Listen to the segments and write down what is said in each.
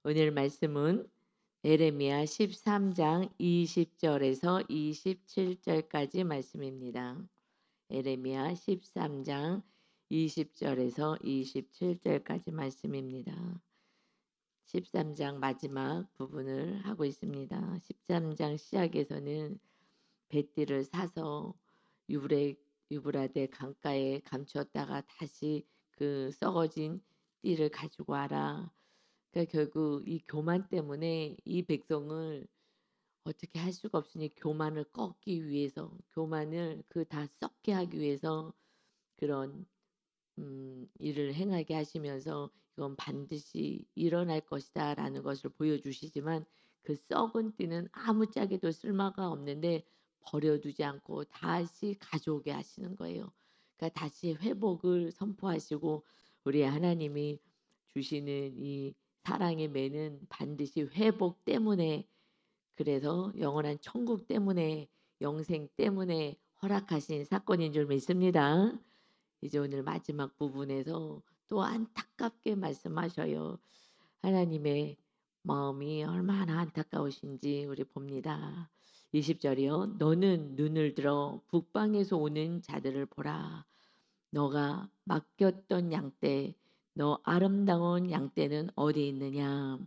오늘 말씀은 예레미야 13장 20절에서 27절까지 말씀입니다. 예레미야 13장 20절에서 27절까지 말씀입니다. 13장 마지막 부분을 하고 있습니다. 13장 시작에서는 뱃띠를 사서 유브라데 강가에 감추었다가 다시 그 썩어진 띠를 가지고 와라. 그러니까 결국 이 교만 때문에 이 백성을 어떻게 할 수가 없으니 교만을 꺾기 위해서, 교만을 그 다 썩게 하기 위해서 그런 일을 행하게 하시면서 이건 반드시 일어날 것이다라는 것을 보여주시지만, 그 썩은 띠는 아무짝에도 쓸모가 없는데 버려두지 않고 다시 가져오게 하시는 거예요. 그러니까 다시 회복을 선포하시고, 우리 하나님이 주시는 이 사랑의 매는 반드시 회복 때문에, 그래서 영원한 천국 때문에, 영생 때문에 허락하신 사건인 줄 믿습니다. 이제 오늘 마지막 부분에서 또 안타깝게 말씀하셔요. 하나님의 마음이 얼마나 안타까우신지 우리 봅니다. 20절이요. 너는 눈을 들어 북방에서 오는 자들을 보라. 너가 맡겼던 양떼, 너 아름다운 양떼는 어디 있느냐.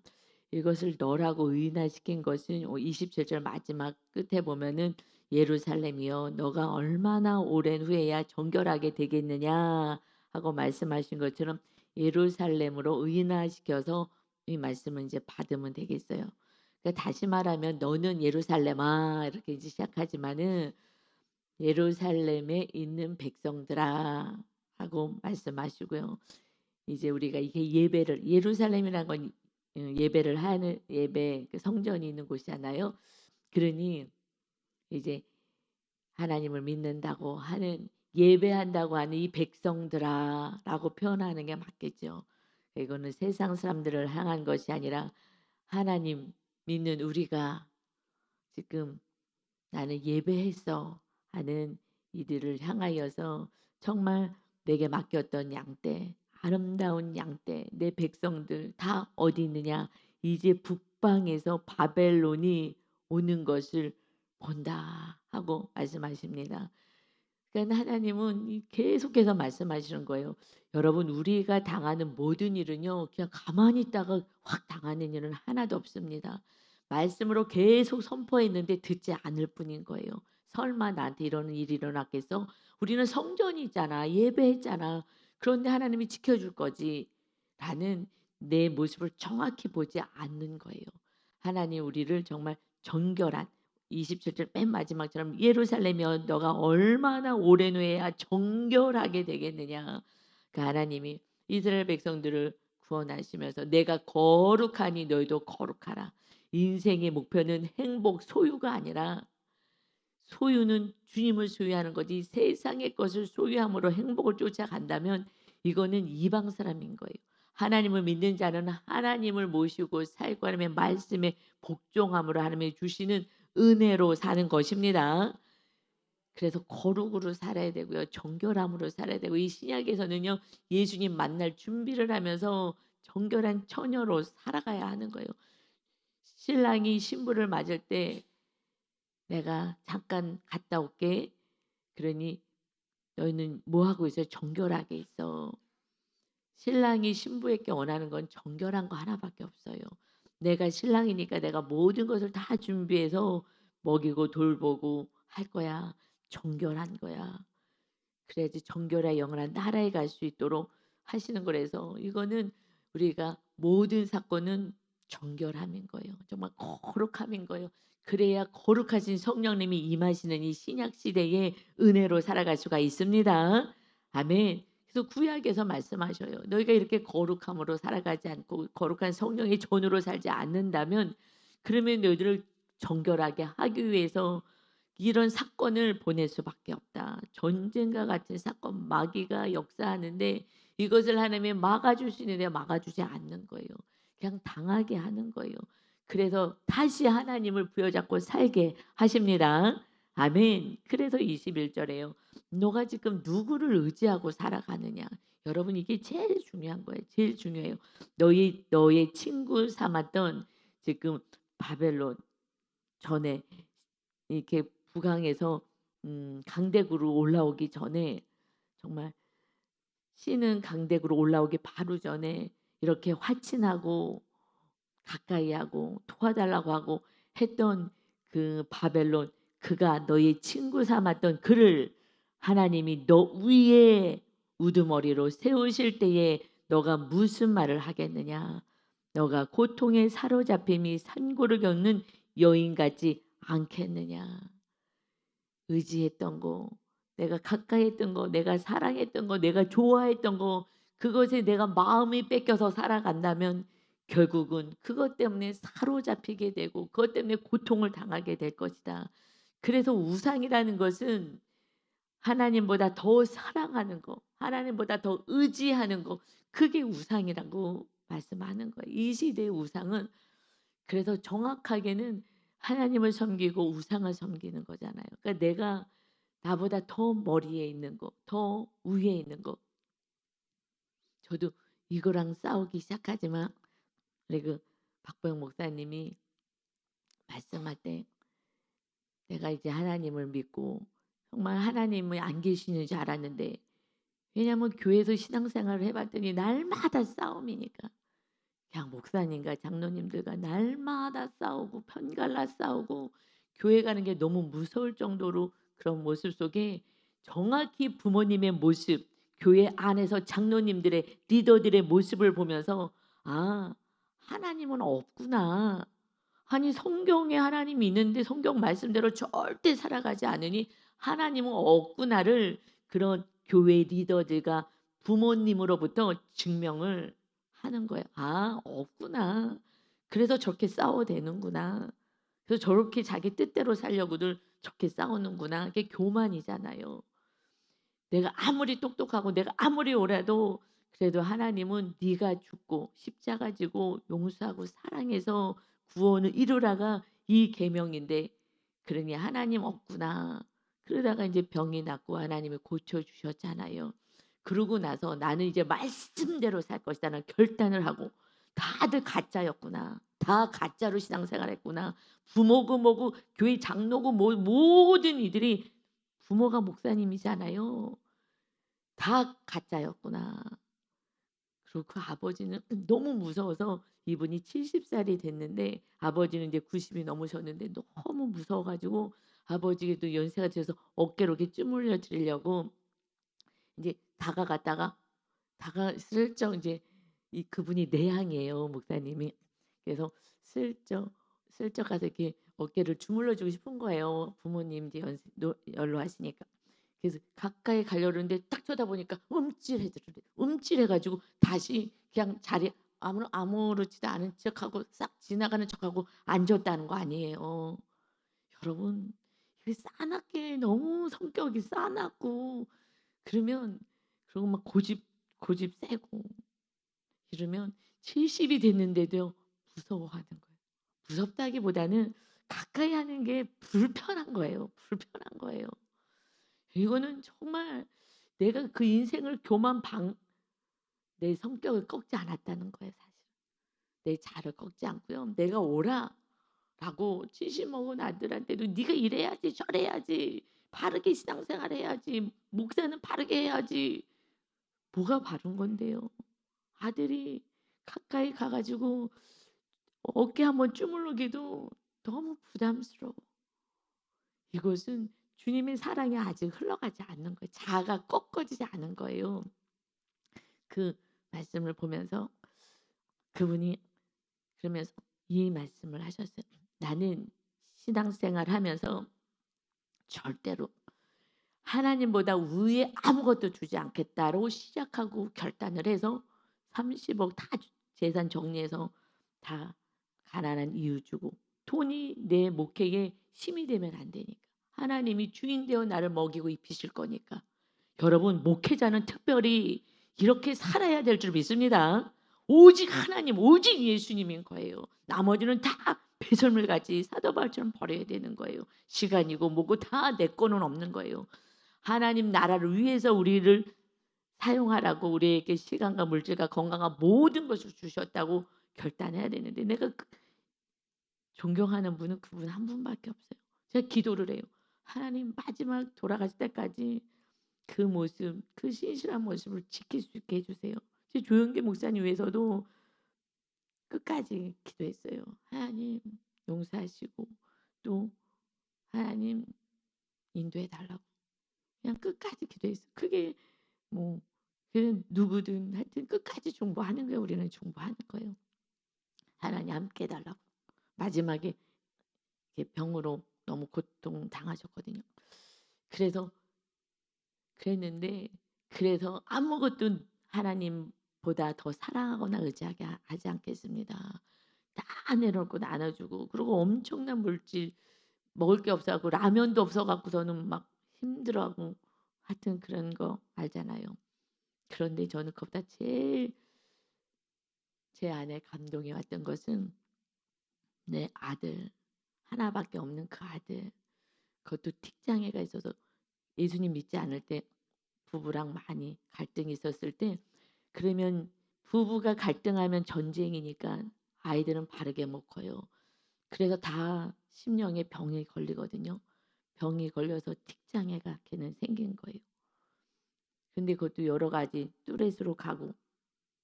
이것을 너라고 의인화시킨 것은 27절 마지막 끝에 보면은 예루살렘이여 너가 얼마나 오랜 후에야 정결하게 되겠느냐 하고 말씀하신 것처럼 예루살렘으로 의인화시켜서 이 말씀을 이제 받으면 되겠어요. 그러니까 다시 말하면 너는 예루살렘아 이렇게 이제 시작하지만은 예루살렘에 있는 백성들아 하고 말씀하시고요. 이제 우리가 이게 예배를, 예루살렘이라는 건 예배를 하는 예배 그 성전이 있는 곳이잖아요. 그러니 이제 하나님을 믿는다고 하는, 예배한다고 하는 이 백성들아라고 표현하는 게 맞겠죠. 이거는 세상 사람들을 향한 것이 아니라 하나님 믿는 우리가 지금 나는 예배했어 하는 이들을 향하여서 정말 내게 맡겼던 양떼, 아름다운 양떼, 내 백성들 다 어디 있느냐. 이제 북방에서 바벨론이 오는 것을 본다 하고 말씀하십니다. 그러니까 하나님은 계속해서 말씀하시는 거예요. 여러분, 우리가 당하는 모든 일은요, 그냥 가만히 있다가 확 당하는 일은 하나도 없습니다. 말씀으로 계속 선포했는데 듣지 않을 뿐인 거예요. 설마 나한테 이러는 일이 일어났겠어? 우리는 성전이 있잖아. 예배했잖아. 그런데 하나님이 지켜줄 거지. 라는 내 모습을 정확히 보지 않는 거예요. 하나님 우리를 정말 정결한, 27절 맨 마지막처럼 예루살렘이여 너가 얼마나 오랜 후에야 정결하게 되겠느냐. 그 하나님이 이스라엘 백성들을 구원하시면서 내가 거룩하니 너희도 거룩하라. 인생의 목표는 행복 소유가 아니라, 소유는 주님을 소유하는 거지 세상의 것을 소유함으로 행복을 쫓아간다면 이거는 이방 사람인 거예요. 하나님을 믿는 자는 하나님을 모시고 살고 하나님의 말씀에 복종함으로 하나님이 주시는 은혜로 사는 것입니다. 그래서 거룩으로 살아야 되고요. 정결함으로 살아야 되고, 이 신약에서는요. 예수님 만날 준비를 하면서 정결한 처녀로 살아가야 하는 거예요. 신랑이 신부를 맞을 때 내가 잠깐 갔다 올게. 그러니 너희는 뭐 하고 있어? 정결하게 있어. 신랑이 신부에게 원하는 건 정결한 거 하나밖에 없어요. 내가 신랑이니까 내가 모든 것을 다 준비해서 먹이고 돌보고 할 거야. 정결한 거야. 그래야지 정결한 영원한 나라에 갈 수 있도록 하시는 거라서, 이거는 우리가 모든 사건은 정결함인 거예요. 정말 거룩함인 거예요. 그래야 거룩하신 성령님이 임하시는 이 신약 시대의 은혜로 살아갈 수가 있습니다. 아멘. 그래서 구약에서 말씀하셔요. 너희가 이렇게 거룩함으로 살아가지 않고 거룩한 성령의 전으로 살지 않는다면, 그러면 너희들을 정결하게 하기 위해서 이런 사건을 보낼 수밖에 없다. 전쟁과 같은 사건, 마귀가 역사하는데 이것을 하나님이 막아줄 수 있는데 막아주지 않는 거예요. 그냥 당하게 하는 거예요. 그래서 다시 하나님을 부여잡고 살게 하십니다. 아멘. 그래서 21절에요. 너가 지금 누구를 의지하고 살아가느냐. 여러분 이게 제일 중요한 거예요. 제일 중요해요. 너의 친구 삼았던 지금 바벨론 전에 이렇게 북왕에서 강대구로 올라오기 전에 정말 신은 강대구로 올라오기 바로 전에 이렇게 화친하고 가까이 하고 도와달라고 하고 했던 그 바벨론 그가 너의 친구 삼았던 그를 하나님이 너 위에 우두머리로 세우실 때에 너가 무슨 말을 하겠느냐? 너가 고통에 사로잡힘이 산고를 겪는 여인 같지 않겠느냐? 의지했던 거, 내가 가까이 했던 거, 내가 사랑했던 거, 내가 좋아했던 거 그것에 내가 마음이 뺏겨서 살아간다면 결국은 그것 때문에 사로잡히게 되고 그것 때문에 고통을 당하게 될 것이다. 그래서 우상이라는 것은 하나님보다 더 사랑하는 거, 하나님보다 더 의지하는 거 그게 우상이라고 말씀하는 거예요. 이 시대의 우상은 그래서 정확하게는 하나님을 섬기고 우상을 섬기는 거잖아요. 그러니까 내가 나보다 더 머리에 있는 거, 더 위에 있는 거. 저도 이거랑 싸우기 시작하지만 우리 그 박보영 목사님이 말씀할 때 내가 이제 하나님을 믿고 정말 하나님이 안 계시는 줄 알았는데 왜냐하면 교회에서 신앙생활을 해봤더니 날마다 싸움이니까 그냥 목사님과 장로님들과 날마다 싸우고 편갈라 싸우고 교회 가는 게 너무 무서울 정도로 그런 모습 속에 정확히 부모님의 모습, 교회 안에서 장로님들의 리더들의 모습을 보면서 아, 하나님은 없구나. 아니 성경에 하나님이 있는데 성경 말씀대로 절대 살아가지 않으니 하나님은 없구나를 그런 교회 리더들과 부모님으로부터 증명을 하는 거예요. 아, 없구나. 그래서 저렇게 싸워대는구나. 그래서 저렇게 자기 뜻대로 살려고들 저렇게 싸우는구나. 그게 교만이잖아요. 내가 아무리 똑똑하고 내가 아무리 오라도 그래도 하나님은 네가 죽고 십자가 지고 용서하고 사랑해서 구원을 이루라가 이 계명인데 그러니 하나님 없구나. 그러다가 이제 병이 낫고 하나님이 고쳐 주셨잖아요. 그러고 나서 나는 이제 말씀대로 살 것이다는 결단을 하고 다들 가짜였구나. 다 가짜로 신앙생활했구나. 부모고 뭐고 교회 장로고 뭐 모든 이들이 부모가 목사님이잖아요. 다 가짜였구나. 그리고 그 아버지는 너무 무서워서 이분이 70살이 됐는데 아버지는 이제 90이 넘으셨는데 너무 무서워 가지고 아버지도 연세가 들어서 어깨로 이렇게 주물러 드리려고 이제 다가갔다가 슬쩍 이제 그분이 내향이에요, 목사님이. 그래서 슬쩍 가서 이렇게 어깨를 주물러 주고 싶은 거예요. 부모님 이제 연로하시니까. 그래서 가까이 가려고 그러는데 딱 쳐다보니까 움찔해 가지고 다시 그냥 자리에 아무렇지도 않은 척하고 싹 지나가는 척하고 앉았다는 거 아니에요. 여러분 이게 싸납게 너무 성격이 싸납고 그러면 그리고 막 고집 세고 이러면 70이 됐는데도 무서워하는 거예요. 무섭다기보다는 가까이 하는 게 불편한 거예요. 불편한 거예요. 이거는 정말 내가 그 인생을 내 성격을 꺾지 않았다는 거예요, 사실. 내 자를 꺾지 않고요. 내가 오라라고 70 먹은 아들한테도 네가 이래야지 저래야지 바르게 신앙생활 해야지 목사는 바르게 해야지 뭐가 바른 건데요. 아들이 가까이 가가지고 어깨 한번 주물르기도 너무 부담스러워. 이것은 주님의 사랑이 아직 흘러가지 않는 거예요. 자아가 꺾어지지 않은 거예요. 그 말씀을 보면서 그분이 그러면서 이 말씀을 하셨어요. 나는 신앙생활 하면서 절대로 하나님보다 위에 아무것도 주지 않겠다고 시작하고 결단을 해서 30억 다 재산 정리해서 다 가난한 이유 주고 돈이 내 목회에 힘이 되면 안 되니까 하나님이 주인 되어 나를 먹이고 입히실 거니까 여러분 목회자는 특별히 이렇게 살아야 될 줄 믿습니다. 오직 하나님 오직 예수님인 거예요. 나머지는 다 배설물같이 사도 바울처럼 버려야 되는 거예요. 시간이고 뭐고 다 내 거는 없는 거예요. 하나님 나라를 위해서 우리를 사용하라고 우리에게 시간과 물질과 건강과 모든 것을 주셨다고 결단해야 되는데 내가 존경하는 분은 그분 한 분밖에 없어요. 제가 기도를 해요. 하나님 마지막 돌아가실 때까지 그 모습, 그 신실한 모습을 지킬 수 있게 해 주세요. 제 조영기 목사님 위해서도 끝까지 기도했어요. 하나님 용서하시고 또 하나님 인도해 달라고. 그냥 끝까지 기도했어요. 그게 뭐 그 누구든 하여튼 끝까지 중보하는 거예요. 우리는 중보하는 거예요. 하나님 함께 해 달라고. 마지막에 이렇게 병으로 너무 고통당하셨거든요. 그래서 그랬는데 그래서 아무것도 하나님보다 더 사랑하거나 의지하게 하지 않겠습니다. 다 내려놓고 나눠주고 그리고 엄청난 물질 먹을 게 없어 갖고 라면도 없어 갖고서는 막 힘들어하고 하여튼 그런 거 알잖아요. 그런데 저는 그것보다 제일 제 안에 감동이 왔던 것은 내 아들 하나밖에 없는 그 아들 그것도 틱장애가 있어서 예수님 믿지 않을 때 부부랑 많이 갈등이 있었을 때 그러면 부부가 갈등하면 전쟁이니까 아이들은 바르게 못 커요. 그래서 다 심령에 병이 걸리거든요. 병이 걸려서 틱장애가 걔는 생긴 거예요. 근데 그것도 여러 가지 뚜렛으로 가고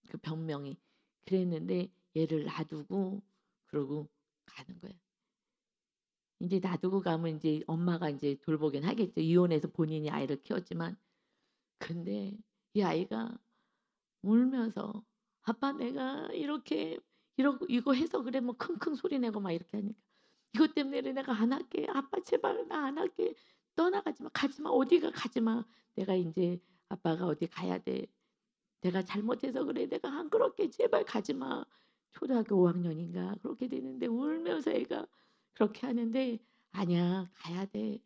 그 병명이 그랬는데 얘를 놔두고 그러고 가는 거예요. 이제 놔두고 가면 이제 엄마가 이제 돌보긴 하겠죠. 이혼해서 본인이 아이를 키웠지만 근데 이 아이가 울면서 "아빠 내가 이렇게 이거 해서 그래." 뭐 킁킁 소리 내고 막 이렇게 하니까 "이것 때문에 그래. 내가 안 할게. 아빠 제발 나 안 할게. 떠나가지 마. 가지 마. 어디가 가지 마. 내가 인제 아빠가 어디 가야 돼. 내가 잘못해서 그래. 내가 안 그럴게. 제발 가지 마." 초등학교 5 학년인가 그렇게 되는데 울면서 애가 그렇게 하는데 "아니야. 가야 돼."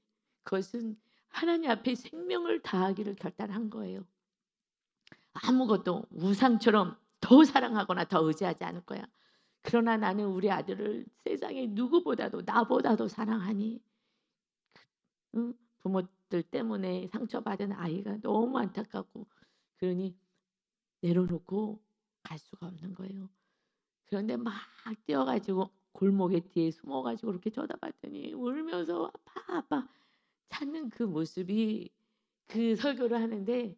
그것은 하나님 앞에 생명을 다하기를 결단한 거예요. 아무것도 우상처럼 더 사랑하거나 더 의지하지 않을 거야. 그러나 나는 우리 아들을 세상에 누구보다도 나보다도 사랑하니 응? 부모들 때문에 상처받은 아이가 너무 안타깝고 그러니 내려놓고 갈 수가 없는 거예요. 그런데 막 뛰어가지고 골목에 뒤에 숨어가지고 그렇게 쳐다봤더니 울면서 아빠 아빠 찾는 그 모습이 그 설교를 하는데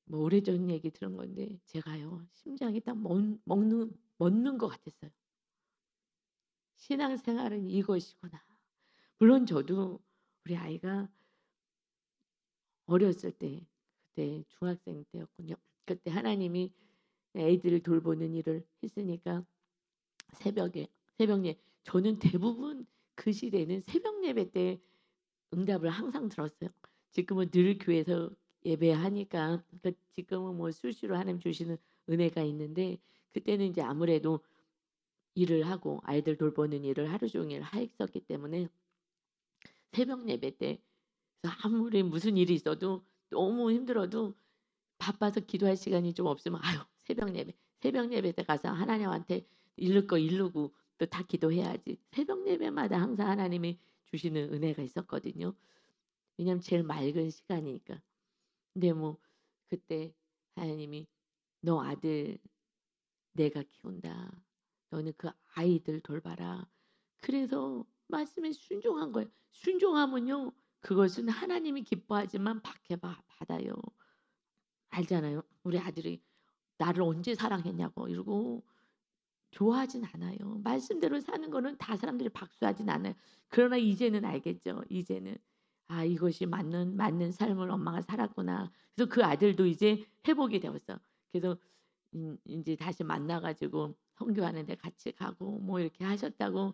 뭐 오래전 얘기 들은 건데 제가요 심장이 딱 멎는 것 같았어요. 신앙생활은 이것이구나. 물론 저도 우리 아이가 어렸을 때 그때 중학생 때였군요. 그때 하나님이 애들을 돌보는 일을 했으니까 새벽 저는 대부분 그 시대는 새벽 예배 때 응답을 항상 들었어요. 지금은 늘 교회에서 예배하니까 지금은 뭐 수시로 하나님 주시는 은혜가 있는데 그때는 이제 아무래도 일을 하고 아이들 돌보는 일을 하루 종일 했었기 때문에 새벽 예배 때 그래서 아무리 무슨 일이 있어도 너무 힘들어도 바빠서 기도할 시간이 좀 없으면 아유 새벽 예배 때 가서 하나님한테 이룰 거 이루고 또 다 기도해야지. 새벽 예배마다 항상 하나님이 주시는 은혜가 있었거든요. 왜냐하면 제일 맑은 시간이니까. 근데 뭐 그때 하나님이 "너 아들 내가 키운다. 너는 그 아이들 돌봐라." 그래서 말씀에 순종한 거예요. 순종하면요. 그것은 하나님이 기뻐하지만 받아요. 알잖아요. 우리 아들이 나를 언제 사랑했냐고 이러고 좋아하진 않아요. 말씀대로 사는 거는 다 사람들이 박수하진 않아요. 그러나 이제는 알겠죠. 이제는 '아 이것이 맞는 삶을 엄마가 살았구나.' 그래서 그 아들도 이제 회복이 되었어. 그래서 인제 다시 만나 가지고 선교하는 데 같이 가고 뭐 이렇게 하셨다고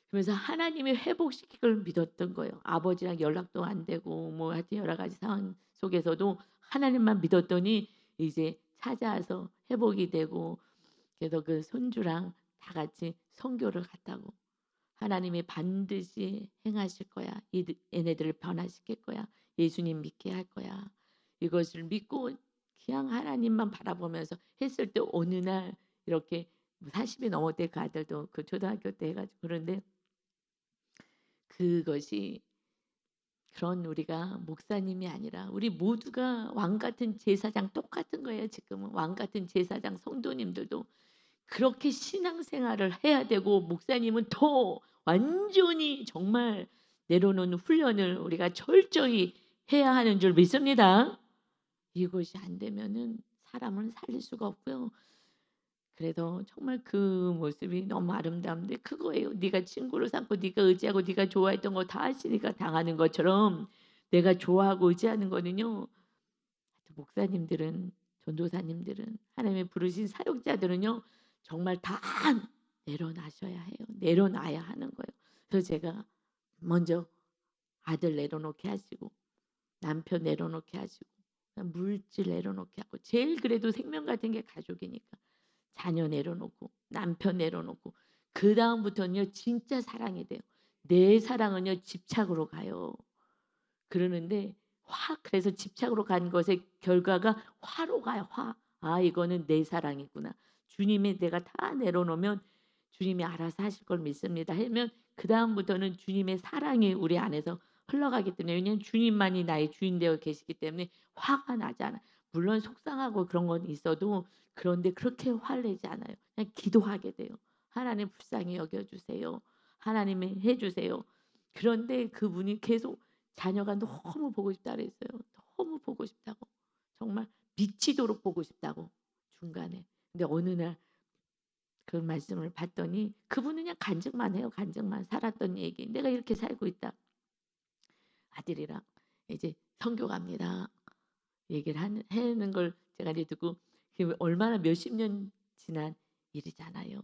그러면서 하나님이 회복시킬 걸 믿었던 거예요. 아버지랑 연락도 안 되고 뭐 하여튼 여러 가지 상황 속에서도 하나님만 믿었더니 이제 찾아와서 회복이 되고 그래서 그 손주랑 다 같이 선교를 갔다고. 하나님이 반드시 행하실 거야. 얘네들을 변화시킬 거야. 예수님 믿게 할 거야. 이것을 믿고 그냥 하나님만 바라보면서 했을 때 어느 날 이렇게 40이 넘었대 그 아들도 그 초등학교 때 해가지고 그런데 그것이 그런 우리가 목사님이 아니라 우리 모두가 왕 같은 제사장 똑같은 거예요. 지금은 왕 같은 제사장 성도님들도 그렇게 신앙생활을 해야 되고 목사님은 더 완전히 정말 내려놓는 훈련을 우리가 철저히 해야 하는 줄 믿습니다. 이것이 안 되면은 사람을 살릴 수가 없고요. 그래도 정말 그 모습이 너무 아름다운데 그거예요. 네가 친구를 삼고 네가 의지하고 네가 좋아했던 거 다 하시니까 당하는 것처럼 내가 좋아하고 의지하는 거는요. 목사님들은 전도사님들은 하나님의 부르신 사역자들은요. 정말 다 내려놔셔야 해요. 내려놔야 하는 거예요. 그래서 제가 먼저 아들 내려놓게 하시고 남편 내려놓게 하시고 물질 내려놓게 하고 제일 그래도 생명 같은 게 가족이니까 자녀 내려놓고 남편 내려놓고 그 다음부터는요 진짜 사랑이 돼요. 내 사랑은요 집착으로 가요. 그러는데 그래서 집착으로 간 것의 결과가 화로 가요. 화. 아 이거는 내 사랑이구나. 주님이 내가 다 내려놓으면 주님이 알아서 하실 걸 믿습니다. 하면 그 다음부터는 주님의 사랑이 우리 안에서 흘러가기 때문에 왜냐하면 주님만이 나의 주인 되어 계시기 때문에 화가 나지 않아요. 물론 속상하고 그런 건 있어도 그런데 그렇게 화를 내지 않아요. 그냥 기도하게 돼요. 하나님 불쌍히 여겨주세요. 하나님이 해주세요. 그런데 그분이 계속 자녀가 너무 보고 싶다 그랬어요. 너무 보고 싶다고. 정말 미치도록 보고 싶다고 중간에. 근데 어느 날 그 말씀을 봤더니 그분은 그냥 간증만 해요. 간증만 살았던 얘기. 내가 이렇게 살고 있다. 아들이랑 이제 선교 갑니다. 얘기를 하는 걸 제가 이제 듣고 그게 얼마나 몇십 년 지난 일이잖아요.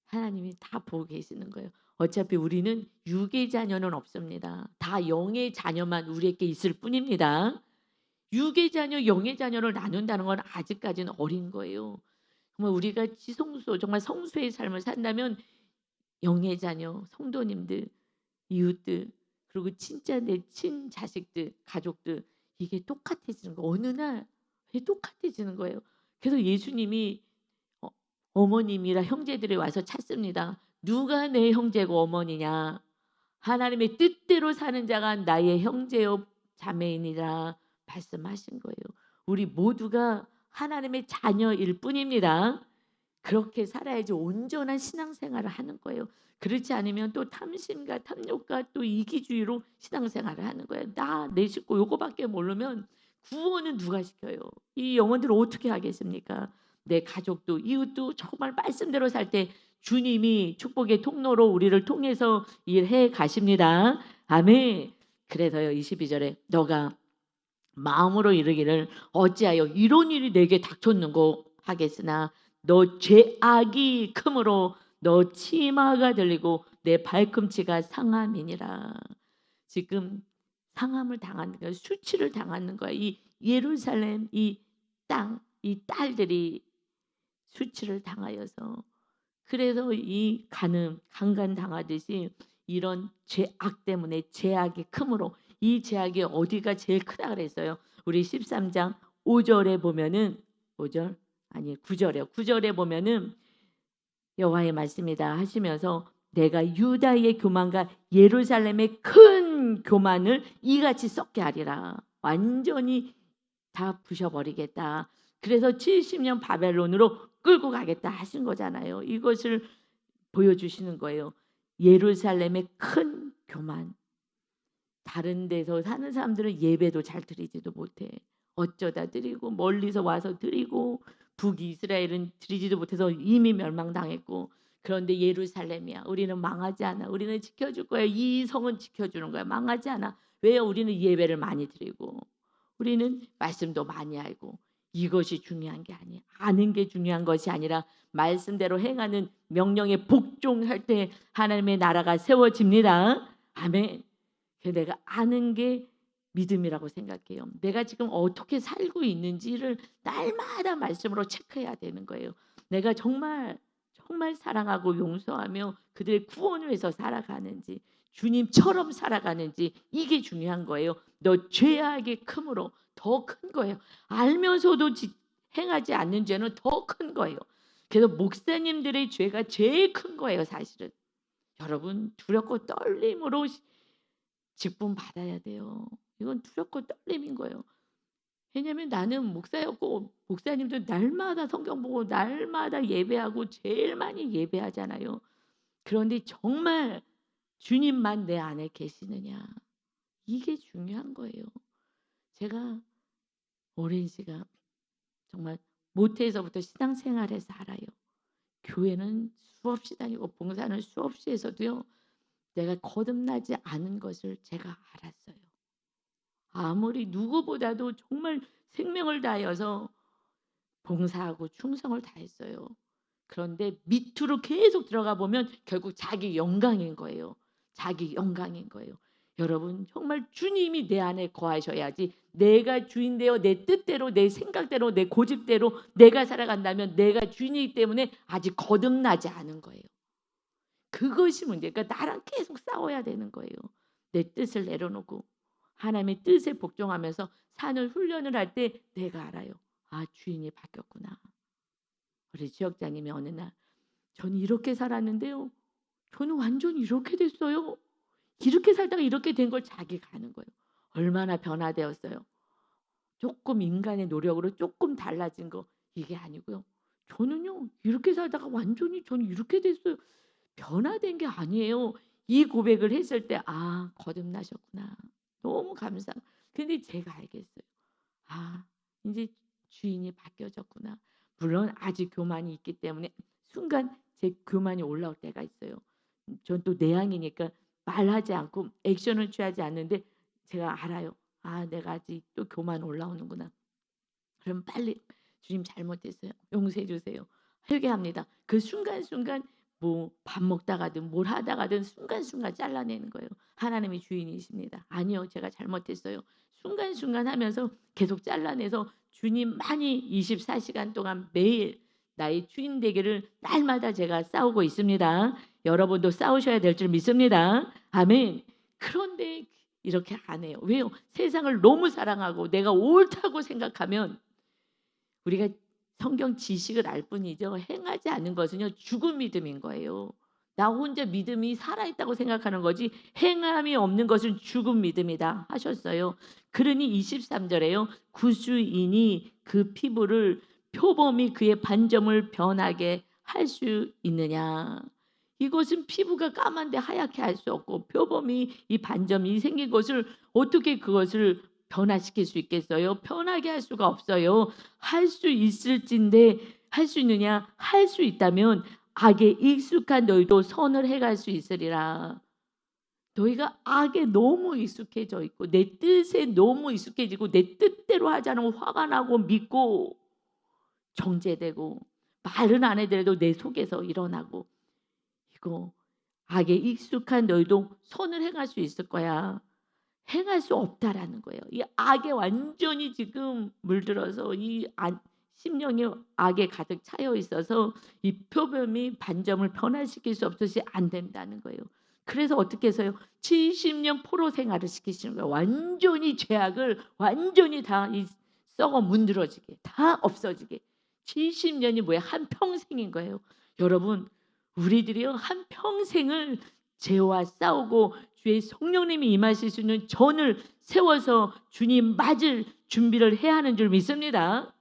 하나님이 다 보고 계시는 거예요. 어차피 우리는 육의 자녀는 없습니다. 다 영의 자녀만 우리에게 있을 뿐입니다. 육의 자녀, 영의 자녀를 나눈다는 건 아직까지는 어린 거예요. 정말 우리가 지성소, 정말 성수의 삶을 산다면 영의 자녀, 성도님들, 이웃들, 그리고 진짜 내 친자식들, 가족들 이게 똑같아지는 거. 어느 날 똑같아지는 거예요. 그래서 예수님이 어머님이라 형제들이 와서 찾습니다. 누가 내 형제고 어머니냐? 하나님의 뜻대로 사는 자가 나의 형제요 자매이니라 말씀하신 거예요. 우리 모두가 하나님의 자녀일 뿐입니다. 그렇게 살아야지 온전한 신앙생활을 하는 거예요. 그렇지 않으면 또 탐심과 탐욕과 또 이기주의로 신앙생활을 하는 거예요. 나 내 식구 요거밖에 모르면 구원은 누가 시켜요? 이 영혼들을 어떻게 하겠습니까? 내 가족도 이웃도 정말 말씀대로 살 때 주님이 축복의 통로로 우리를 통해서 일해 가십니다. 아멘. 그래서요 22절에 너가 마음으로 이르기를 어찌하여 이런 일이 내게 닥쳤는고 하겠으나 너 죄악이 크므로 너 치마가 들리고 내 발꿈치가 상함이니라. 지금 상함을 당하는 거야. 수치를 당하는 거야. 이 예루살렘 이 땅, 이 딸들이 수치를 당하여서 그래서 이 강간 당하듯이 이런 죄악 때문에 죄악이 크므로 이 죄악이 어디가 제일 크다 그랬어요. 우리 13장 5절에 보면은 5절 아니 9절이요. 9절에 보면은 여호와의 말씀이다 하시면서 내가 유다의 교만과 예루살렘의 큰 교만을 이같이 썩게 하리라. 완전히 다 부셔버리겠다. 그래서 70년 바벨론으로 끌고 가겠다 하신 거잖아요. 이것을 보여주시는 거예요. 예루살렘의 큰 교만. 다른 데서 사는 사람들은 예배도 잘 드리지도 못해. 어쩌다 드리고 멀리서 와서 드리고 북이스라엘은 드리지도 못해서 이미 멸망당했고 그런데 예루살렘이야. 우리는 망하지 않아. 우리는 지켜줄 거야. 이 성은 지켜주는 거야. 망하지 않아. 왜요? 우리는 예배를 많이 드리고 우리는 말씀도 많이 알고 이것이 중요한 게 아니야. 아는 게 중요한 것이 아니라 말씀대로 행하는 명령에 복종할 때 하나님의 나라가 세워집니다. 아멘. 그래서 내가 아는 게 믿음이라고 생각해요. 내가 지금 어떻게 살고 있는지를 날마다 말씀으로 체크해야 되는 거예요. 내가 정말 사랑하고 용서하며 그들의 구원을 위해서 살아가는지 주님처럼 살아가는지 이게 중요한 거예요. 너 죄악이 크므로 더 큰 거예요. 알면서도 행하지 않는 죄는 더 큰 거예요. 그래서 목사님들의 죄가 제일 큰 거예요. 사실은 여러분 두렵고 떨림으로 직분 받아야 돼요. 이건 두렵고 떨림인 거예요. 왜냐하면 나는 목사였고 목사님도 날마다 성경 보고 날마다 예배하고 제일 많이 예배하잖아요. 그런데 정말 주님만 내 안에 계시느냐. 이게 중요한 거예요. 제가 오랜 시간 정말 모태에서부터 신앙생활에서 알아요. 교회는 수없이 다니고 봉사는 수없이 해서도요. 내가 거듭나지 않은 것을 제가 알았어요. 아무리 누구보다도 정말 생명을 다하여서 봉사하고 충성을 다했어요. 그런데 밑으로 계속 들어가 보면 결국 자기 영광인 거예요. 자기 영광인 거예요. 여러분 정말 주님이 내 안에 거하셔야지 내가 주인 되어 내 뜻대로 내 생각대로 내 고집대로 내가 살아간다면 내가 주인이기 때문에 아직 거듭나지 않은 거예요. 그것이 문제. 그러니까 나랑 계속 싸워야 되는 거예요. 내 뜻을 내려놓고 하나님의 뜻에 복종하면서 산을 훈련을 할 때 내가 알아요. 아 주인이 바뀌었구나. 우리 지역장님이 어느 날 저는 이렇게 살았는데요. 저는 완전히 이렇게 됐어요. 이렇게 살다가 이렇게 된 걸 자기가 아는 거예요. 얼마나 변화되었어요. 조금 인간의 노력으로 조금 달라진 거 이게 아니고요. 저는요 이렇게 살다가 완전히 저는 이렇게 됐어요. 변화된 게 아니에요. 이 고백을 했을 때 아 거듭나셨구나. 너무 감사. 근데 제가 알겠어요. 아 이제 주인이 바뀌어졌구나. 물론 아직 교만이 있기 때문에 순간 제 교만이 올라올 때가 있어요. 전 또 내향이니까 말하지 않고 액션을 취하지 않는데 제가 알아요. 아 내가 아직 또 교만 올라오는구나. 그럼 빨리 주님 잘못했어요. 용서해 주세요. 회개합니다. 그 순간순간 뭐 밥 먹다가든 뭘 하다가든 순간순간 잘라내는 거예요. 하나님이 주인이십니다. 아니요. 제가 잘못했어요. 순간순간 하면서 계속 잘라내서 주님만이 24시간 동안 매일 나의 주인 되기를 날마다 제가 싸우고 있습니다. 여러분도 싸우셔야 될 줄 믿습니다. 아멘. 그런데 이렇게 안 해요. 왜요? 세상을 너무 사랑하고 내가 옳다고 생각하면 우리가 성경 지식을 알 뿐이죠. 행하지 않는 것은요. 죽은 믿음인 거예요. 나 혼자 믿음이 살아있다고 생각하는 거지 행함이 없는 것은 죽은 믿음이다 하셨어요. 그러니 23절에요. 구주인이 그 피부를 표범이 그의 반점을 변하게 할 수 있느냐. 이것은 피부가 까만데 하얗게 할 수 없고 표범이 이 반점이 생긴 것을 어떻게 그것을 변화시킬 수 있겠어요? 편하게 할 수가 없어요. 할 수 있을진데 할 수 있느냐? 할 수 있다면 악에 익숙한 너희도 선을 행할 수 있으리라. 너희가 악에 너무 익숙해져 있고 내 뜻에 너무 익숙해지고 내 뜻대로 하자는 화가 나고 믿고 정죄되고 말은 안 해더라도 내 속에서 일어나고 이거 악에 익숙한 너희도 선을 행할 수 있을 거야. 행할 수 없다라는 거예요. 이 악에 완전히 지금 물들어서 심령이 악에 가득 차여 있어서 이 표범이 반점을 변화시킬 수 없듯이 안 된다는 거예요. 그래서 어떻게 해서요? 70년 포로 생활을 시키시는 거예요. 완전히 죄악을 완전히 다 썩어 문드러지게 다 없어지게. 70년이 뭐야? 한 평생인 거예요. 여러분 우리들이요 한 평생을 죄와 싸우고 주의 성령님이 임하실 수 있는 전을 세워서 주님 맞을 준비를 해야 하는 줄 믿습니다.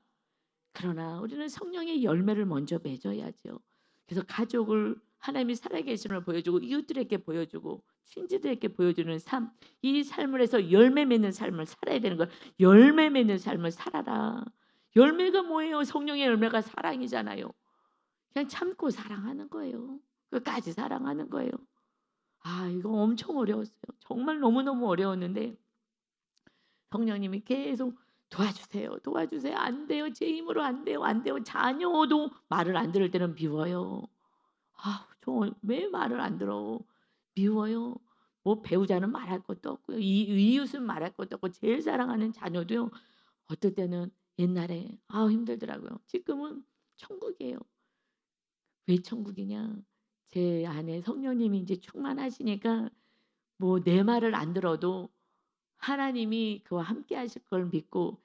그러나 우리는 성령의 열매를 먼저 맺어야죠. 그래서 가족을 하나님이 살아계심을 보여주고 이웃들에게 보여주고 친지들에게 보여주는 삶, 이 삶을 해서 열매 맺는 삶을 살아야 되는 걸. 열매 맺는 삶을 살아라. 열매가 뭐예요? 성령의 열매가 사랑이잖아요. 그냥 참고 사랑하는 거예요. 끝까지 사랑하는 거예요. 아 이거 엄청 어려웠어요. 정말 너무너무 어려웠는데 성령님이 계속 도와주세요. 도와주세요. 안 돼요. 제 힘으로 안 돼요. 안 돼요. 자녀도 말을 안 들을 때는 미워요. 아, 저 왜 말을 안 들어? 미워요. 뭐 배우자는 말할 것도 없고요. 이웃은 말할 것도 없고 제일 사랑하는 자녀도요. 어떨 때는 옛날에 아 힘들더라고요. 지금은 천국이에요. 왜 천국이냐? 제 안에 성령님이 이제 충만하시니까 뭐 내 말을 안 들어도 하나님이 그와 함께 하실 걸 믿고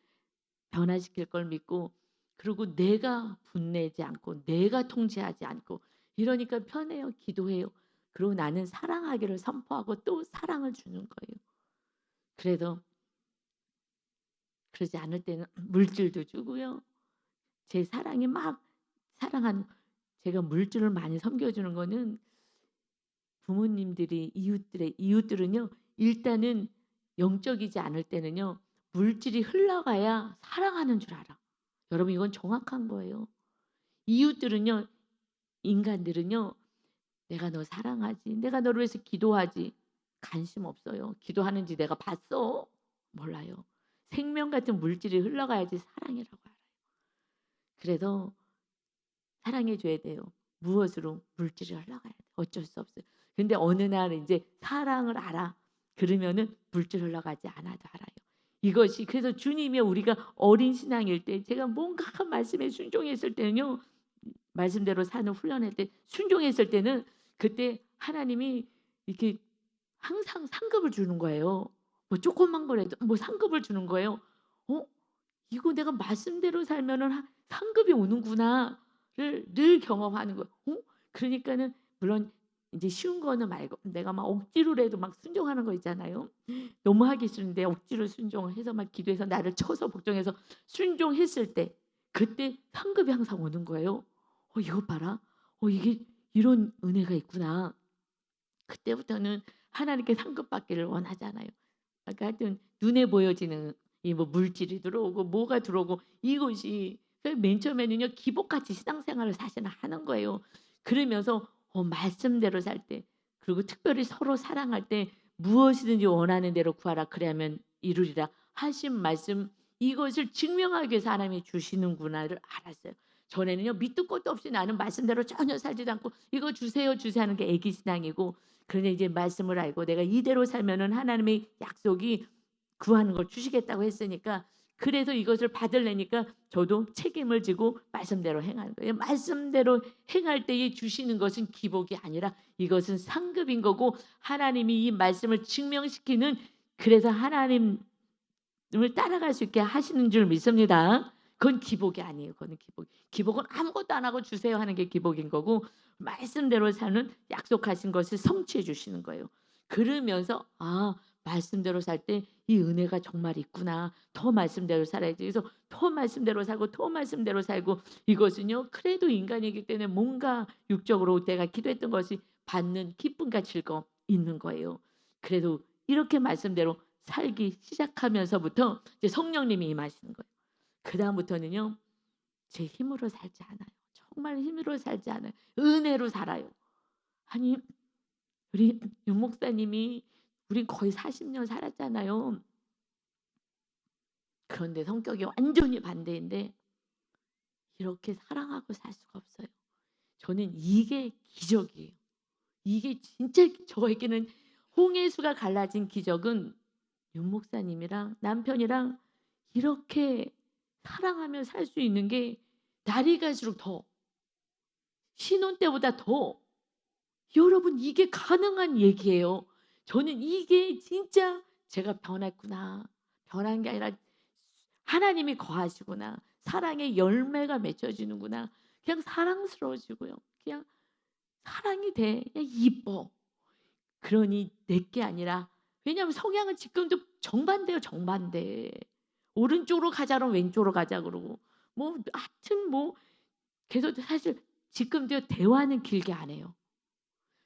변화시킬 걸 믿고 그리고 내가 분내지 않고 내가 통제하지 않고 이러니까 편해요. 기도해요. 그리고 나는 사랑하기를 선포하고 또 사랑을 주는 거예요. 그래도 그러지 않을 때는 물질도 주고요. 제 사랑이 막 사랑한 제가 물질을 많이 섬겨주는 거는 부모님들이 이웃들은요. 일단은 영적이지 않을 때는요. 물질이 흘러가야 사랑하는 줄 알아. 여러분 이건 정확한 거예요. 이웃들은요. 인간들은요. 내가 너 사랑하지. 내가 너를 위해서 기도하지. 관심 없어요. 기도하는지 내가 봤어? 몰라요. 생명 같은 물질이 흘러가야지 사랑이라고 알아요. 그래서 사랑해 줘야 돼요. 무엇으로? 물질이 흘러가야 돼. 어쩔 수 없어요. 근데 어느 날 이제 사랑을 알아. 그러면은 물질 흘러가지 않아도 알아요. 이것이 그래서 주님이 우리가 어린 신앙일 때 제가 뭔가 말씀에 순종했을 때는요. 말씀대로 사는 훈련할 때 순종했을 때는 그때 하나님이 이렇게 항상 상급을 주는 거예요. 뭐 조그만 거라도 뭐 상급을 주는 거예요. 어? 이거 내가 말씀대로 살면은 상급이 오는구나를 늘 경험하는 거예요. 그러니까는 물론 이제 쉬운 거는 말고 내가 막 억지로라도 막 순종하는 거 있잖아요. 너무 하기 싫은데 억지로 순종을 해서 막 기도해서 나를 쳐서 복종해서 순종했을 때 그때 상급이 항상 오는 거예요. 이것 봐라. 이게 이런 은혜가 있구나. 그때부터는 하나님께 상급 받기를 원하잖아요. 그러니까 하여튼 눈에 보여지는 이 뭐 물질이 들어오고 뭐가 들어오고 이것이 맨 처음에는요 기복같이 신앙생활을 사실은 하는 거예요. 그러면서 말씀대로 살 때 그리고 특별히 서로 사랑할 때 무엇이든지 원하는 대로 구하라 그래야면 이루리라 하신 말씀 이것을 증명하기 위해서 하나님이 주시는구나를 알았어요. 전에는요 밑도 끝도 없이 나는 말씀대로 전혀 살지도 않고 이거 주세요 주세요 하는 게 애기 신앙이고 그런데 이제 말씀을 알고 내가 이대로 살면은 하나님의 약속이 구하는 걸 주시겠다고 했으니까 그래서 이것을 받으려니까 저도 책임을 지고 말씀대로 행하는 거예요. 말씀대로 행할 때에 주시는 것은 기복이 아니라 이것은 상급인 거고 하나님이 이 말씀을 증명시키는 그래서 하나님을 따라갈 수 있게 하시는 줄 믿습니다. 그건 기복이 아니에요. 그건 기복은 아무것도 안 하고 주세요 하는 게 기복인 거고 말씀대로 사는 약속하신 것을 성취해 주시는 거예요. 그러면서 말씀대로 살 때 이 은혜가 정말 있구나. 더 말씀대로 살아야지. 그래서 더 말씀대로 살고 더 말씀대로 살고 이것은요. 그래도 인간이기 때문에 뭔가 육적으로 내가 기도했던 것이 받는 기쁨과 즐거움 있는 거예요. 그래도 이렇게 말씀대로 살기 시작하면서부터 이제 성령님이 임하시는 거예요. 그다음부터는요. 제 힘으로 살지 않아요. 정말 힘으로 살지 않아요. 은혜로 살아요. 아니 우리 윤 목사님이 우린 거의 40년 살았잖아요. 그런데 성격이 완전히 반대인데 이렇게 사랑하고 살 수가 없어요. 저는 이게 기적이에요. 이게 진짜 저에게는 홍해수가 갈라진 기적은 윤 목사님이랑 남편이랑 이렇게 사랑하며 살 수 있는 게 날이 갈수록 더 신혼 때보다 더 여러분 이게 가능한 얘기예요. 저는 이게 진짜 제가 변했구나. 변한 게 아니라 하나님이 거하시구나. 사랑의 열매가 맺혀지는구나. 그냥 사랑스러워지고요. 그냥 사랑이 돼. 그냥 이뻐. 그러니 내게 아니라 왜냐하면 성향은 지금도 정반대예요. 정반대. 오른쪽으로 가자 그러면 왼쪽으로 가자 그러고 뭐 하여튼 뭐 계속 사실 지금도 대화는 길게 안 해요.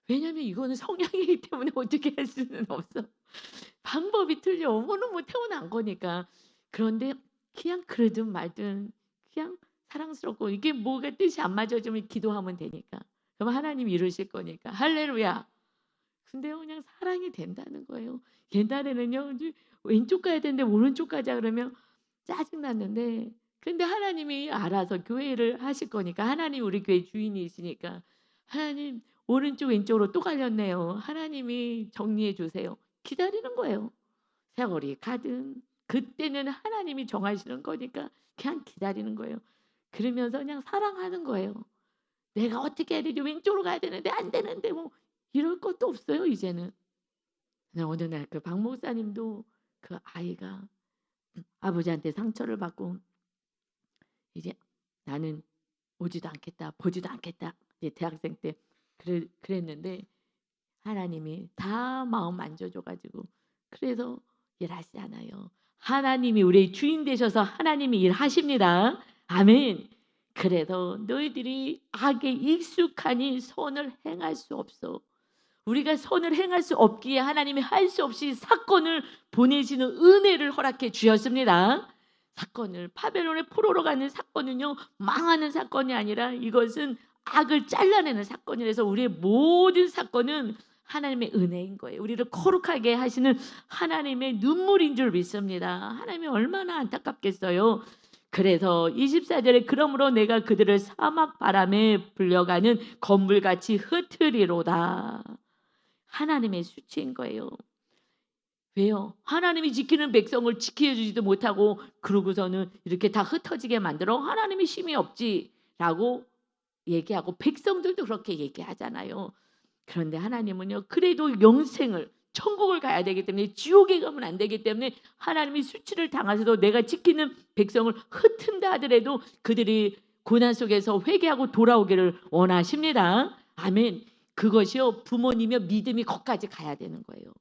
왜냐하면 이거는 성향이기 때문에 어떻게 할 수는 없어. 방법이 틀려. 어머는 뭐 태어난 거니까. 그런데 그냥 그러든 말든 그냥 사랑스럽고 이게 뭐가 뜻이 안 맞아지면 기도하면 되니까. 그럼 하나님이 이루실 거니까. 할렐루야. 근데요 그냥 사랑이 된다는 거예요. 옛날에는요 이제 왼쪽 가야 되는데 오른쪽 가자 그러면 짜증 났는데 근데 하나님이 알아서 교회를 하실 거니까 하나님 우리 교회 주인이시니까 하나님 오른쪽 왼쪽으로 또 갈렸네요. 하나님이 정리해 주세요. 기다리는 거예요. 세월이 가든 그때는 하나님이 정하시는 거니까 그냥 기다리는 거예요. 그러면서 그냥 사랑하는 거예요. 내가 어떻게 해야 되지? 왼쪽으로 가야 되는데 안 되는데 뭐 이럴 것도 없어요 이제는. 그냥 어느 날 그 박 목사님도 그 아이가 아버지한테 상처를 받고 이제 나는 오지도 않겠다, 보지도 않겠다. 이제 대학생 때 그랬는데 하나님이 다 마음 만져줘 가지고 그래서 일하시잖아요. 하나님이 우리의 주인 되셔서 하나님이 일하십니다. 아멘. 그래도 너희들이 악에 익숙하니 선을 행할 수 없어. 우리가 선을 행할 수 없기에 하나님이 할 수 없이 사건을 보내시는 은혜를 허락해 주셨습니다. 사건을 바벨론의 포로로 가는 사건은요, 망하는 사건이 아니라 이것은 악을 잘라내는 사건이라서 우리의 모든 사건은 하나님의 은혜인 거예요. 우리를 거룩하게 하시는 하나님의 눈물인 줄 믿습니다. 하나님이 얼마나 안타깝겠어요. 그래서 24절에 그러므로 내가 그들을 사막 바람에 불려가는 건물같이 흩으리로다. 하나님의 수치인 거예요. 왜요? 하나님이 지키는 백성을 지켜주지도 못하고 그러고서는 이렇게 다 흩어지게 만들어 하나님이 힘이 없지라고 얘기하고 백성들도 그렇게 얘기하잖아요. 그런데 하나님은요, 그래도 영생을 천국을 가야 되기 때문에 지옥에 가면 안 되기 때문에 하나님이 수치를 당하셔도 내가 지키는 백성을 흩은다 하더라도 그들이 고난 속에서 회개하고 돌아오기를 원하십니다. 아멘. 그것이요, 부모님의 믿음이 거기까지 가야 되는 거예요.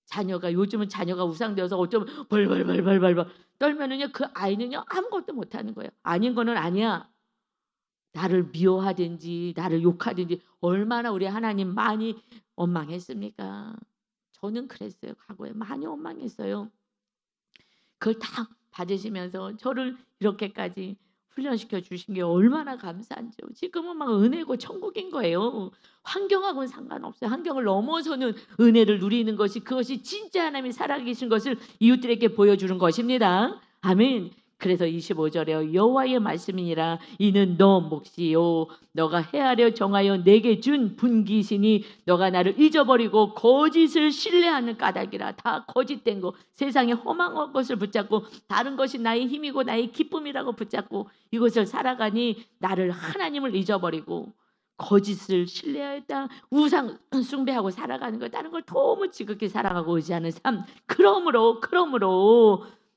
자녀가 요즘은 자녀가 우상되어서 어쩌면 벌벌벌벌벌 떨면은요, 그 아이는요 아무것도 못하는 거예요. 아닌 거는 아니야. 나를 미워하든지 나를 욕하든지 얼마나 우리 하나님 많이 원망했습니까? 저는 그랬어요. 과거에 많이 원망했어요. 그걸 다 받으시면서 저를 이렇게까지 훈련시켜 주신 게 얼마나 감사한지요. 지금은 막 은혜고 천국인 거예요. 환경하고는 상관없어요. 환경을 넘어서는 은혜를 누리는 것이, 그것이 진짜 하나님이 살아계신 것을 이웃들에게 보여주는 것입니다. 아멘. 그래서 25절에 여호와의 말씀이니라 이는 너 몫이요 너가 헤아려 정하여 내게 준 분기시니 너가 나를 잊어버리고 거짓을 신뢰하는 까닭이라. 다 거짓된 거, 세상에 허망한 것을 붙잡고 다른 것이 나의 힘이고 나의 기쁨이라고 붙잡고 이것을 살아가니 나를 하나님을 잊어버리고 거짓을 신뢰하였다. 우상 숭배하고 살아가는 거, 다른 걸 너무 지극히 사랑하고 의지하는 삶. 그러므로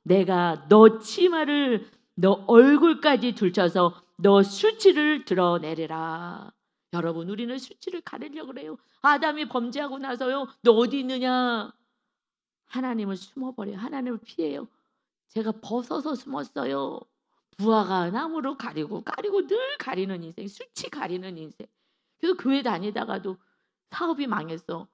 내가 너 치마를 너 얼굴까지 둘쳐서 너 수치를 드러내리라. 여러분, 우리는 수치를 가리려고 그래요. 아담이 범죄하고 나서요, 너 어디 있느냐? 하나님을 숨어버려요. 하나님을 피해요. 제가 벗어서 숨었어요. 부하가 나무로 가리고 늘 가리는 인생, 수치 가리는 인생. 그래서 교회 다니다가도 사업이 망했어.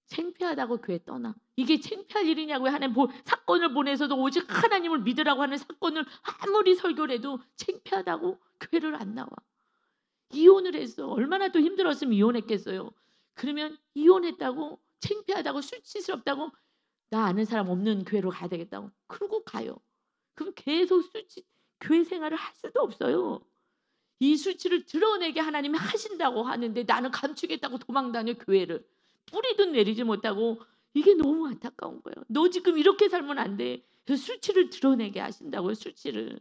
창피하다고 교회 떠나. 이게 창피할 일이냐고요. 하나님 사건을 보내서도 오직 하나님을 믿으라고 하는 사건을 아무리 설교를 해도 창피하다고 교회를 안 나와. 이혼을 했어. 얼마나 또 힘들었으면 이혼했겠어요. 그러면 이혼했다고 창피하다고 수치스럽다고 나 아는 사람 없는 교회로 가야 되겠다고 그러고 가요. 그럼 계속 교회 생활을 할 수도 없어요. 이 수치를 드러내게 하나님이 하신다고 하는데 나는 감추겠다고 도망다녀 교회를. 뿌리도 내리지 못하고. 이게 너무 안타까운 거예요. 너 지금 이렇게 살면 안 돼. 그래서 수치를 드러내게 하신다고요. 수치를.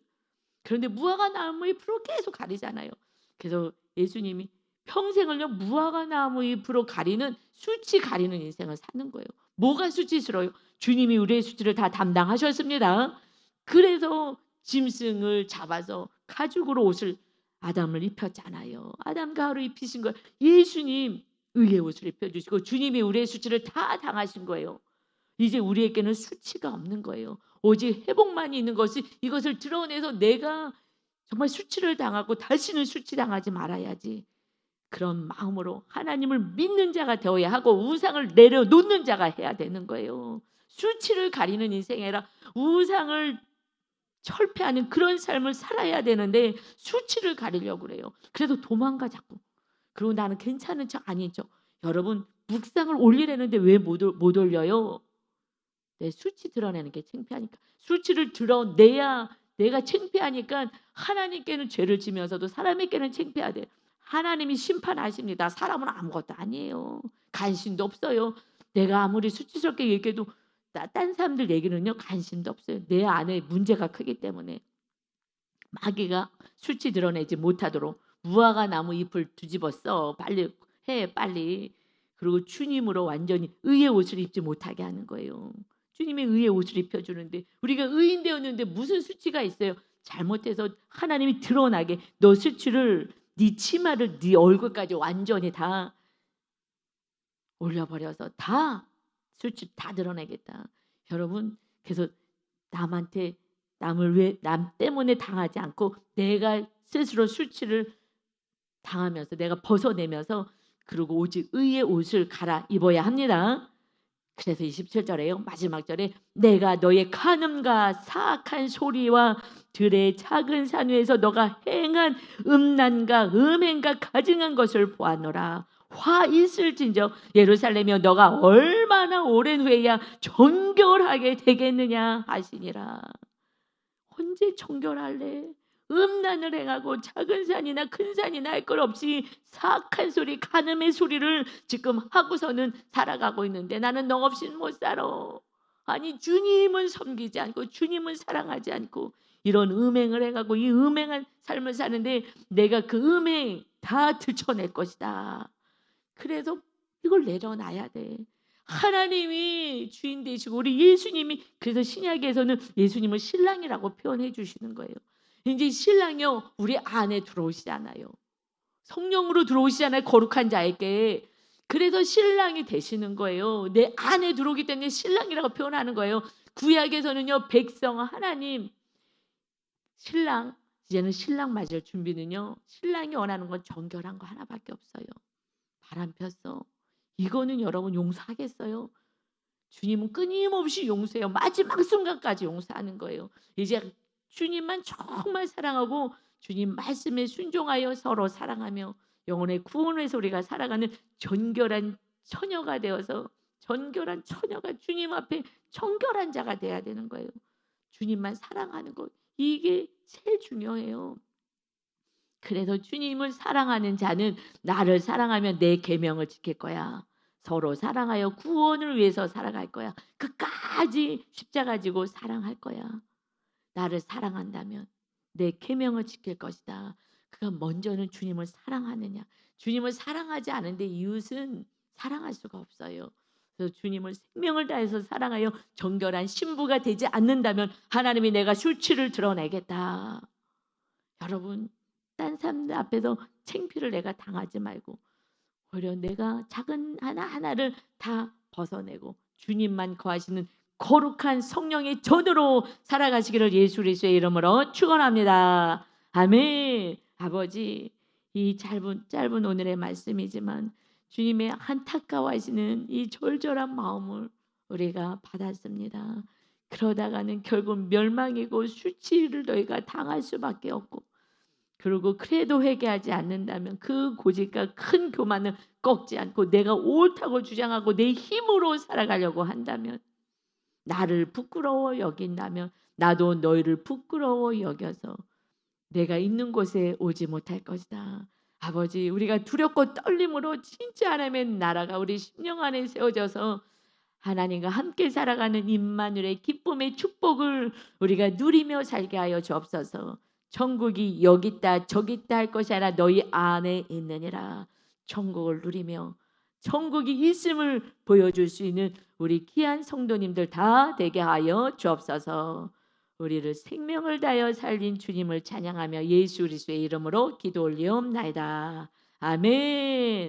그런데 무화과 나무 잎으로 계속 가리잖아요. 그래서 예수님이 평생을요 무화과 나무 잎으로 가리는, 수치 가리는 인생을 사는 거예요. 뭐가 수치스러워요? 주님이 우리의 수치를 다 담당하셨습니다. 그래서 짐승을 잡아서 가죽으로 옷을 아담을 입혔잖아요. 아담과 하루 입히신 거 예수님 의의 옷을 입혀주시고 주님이 우리의 수치를 다 당하신 거예요. 이제 우리에게는 수치가 없는 거예요. 오직 회복만이 있는 것이, 이것을 드러내서 내가 정말 수치를 당하고 다시는 수치당하지 말아야지. 그런 마음으로 하나님을 믿는 자가 되어야 하고 우상을 내려놓는 자가 해야 되는 거예요. 수치를 가리는 인생이 아니라 우상을 철폐하는 그런 삶을 살아야 되는데 수치를 가리려고 그래요. 그래서 도망가 자꾸. 그리고 나는 괜찮은 척 아닌 척. 여러분, 묵상을 올리려는데 왜 못 올려요? 내 수치 드러내는 게 창피하니까. 수치를 드러내야 내가 창피하니까 하나님께는 죄를 지면서도 사람에게는 창피하대. 하나님이 심판하십니다. 사람은 아무것도 아니에요. 관심도 없어요. 내가 아무리 수치스럽게 얘기해도 딴 사람들 얘기는요 관심도 없어요. 내 안에 문제가 크기 때문에. 마귀가 수치 드러내지 못하도록 무화과 나무 잎을 뒤집어 써. 빨리 해, 빨리. 그리고 주님으로 완전히 의의 옷을 입지 못하게 하는 거예요. 주님이 의의 옷을 입혀주는데 우리가 의인 되었는데 무슨 수치가 있어요? 잘못해서 하나님이 드러나게 너 수치를, 네 치마를 네 얼굴까지 완전히 다 올려버려서 다 수치 다 드러내겠다. 여러분, 그래서 남한테 남을 왜 남 때문에 당하지 않고 내가 스스로 수치를 당하면서 내가 벗어내면서 그리고 오직 의의 옷을 갈아입어야 합니다. 그래서 27절에요. 마지막 절에 내가 너의 간음과 사악한 소리와 들의 작은 산 위에서 너가 행한 음란과 음행과 가증한 것을 보았노라. 화 있을진저 예루살렘이여 너가 얼마나 오랜 후에야 정결하게 되겠느냐 하시니라. 언제 정결할래? 음란을 행하고 작은 산이나 큰 산이나 할 것 없이 사악한 소리, 간음의 소리를 지금 하고서는 살아가고 있는데 나는 너 없이는 못 살아. 아니 주님은 섬기지 않고 주님은 사랑하지 않고 이런 음행을 해가고 이 음행한 삶을 사는데 내가 그 음행 다 들춰낼 것이다. 그래서 이걸 내려놔야 돼. 하나님이 주인 되시고 우리 예수님이, 그래서 신약에서는 예수님을 신랑이라고 표현해 주시는 거예요. 이제 신랑이요 우리 안에 들어오시잖아요. 성령으로 들어오시잖아요. 거룩한 자에게. 그래서 신랑이 되시는 거예요. 내 안에 들어오기 때문에 신랑이라고 표현하는 거예요. 구약에서는요 백성 하나님 신랑, 이제는 신랑 맞을 준비는요 신랑이 원하는 건 정결한 거 하나밖에 없어요. 바람 폈어. 이거는 여러분 용서하겠어요? 주님은 끊임없이 용서해요. 마지막 순간까지 용서하는 거예요. 이제 주님만 정말 사랑하고 주님 말씀에 순종하여 서로 사랑하며 영혼의 구원을 위해서 우리가 살아가는 정결한 처녀가 되어서, 정결한 처녀가 주님 앞에 정결한 자가 돼야 되는 거예요. 주님만 사랑하는 것, 이게 제일 중요해요. 그래서 주님을 사랑하는 자는 나를 사랑하면 내 계명을 지킬 거야. 서로 사랑하여 구원을 위해서 살아갈 거야. 끝까지 십자가 지고 사랑할 거야. 나를 사랑한다면 내 계명을 지킬 것이다. 그가 먼저는 주님을 사랑하느냐. 주님을 사랑하지 않은데 이웃은 사랑할 수가 없어요. 그래서 주님을 생명을 다해서 사랑하여 정결한 신부가 되지 않는다면 하나님이 내가 수치를 드러내겠다. 여러분, 딴 사람들 앞에서 창피를 내가 당하지 말고 오히려 내가 작은 하나하나를 다 벗어내고 주님만 거하시는 거룩한 성령의 전으로 살아가시기를 예수 그리스도의 이름으로 축원합니다. 아멘. 아버지, 이 짧은 오늘의 말씀이지만 주님의 안타까워하시는 이 절절한 마음을 우리가 받았습니다. 그러다가는 결국 멸망이고 수치를 너희가 당할 수밖에 없고, 그리고 그래도 회개하지 않는다면 그 고집과 큰 교만을 꺾지 않고 내가 옳다고 주장하고 내 힘으로 살아가려고 한다면, 나를 부끄러워 여긴다면 나도 너희를 부끄러워 여겨서 내가 있는 곳에 오지 못할 것이다. 아버지, 우리가 두렵고 떨림으로 진짜 하나님의 나라가 우리 심령 안에 세워져서 하나님과 함께 살아가는 임마누엘의 기쁨의 축복을 우리가 누리며 살게 하여 주옵소서. 천국이 여기 있다 저기 있다 할 것이 아니라 너희 안에 있느니라. 천국을 누리며 천국이 있음을 보여줄 수 있는 우리 귀한 성도님들 다 되게 하여 주옵소서. 우리를 생명을 다하여 살린 주님을 찬양하며 예수 그리스도의 이름으로 기도 올리옵나이다. 아멘.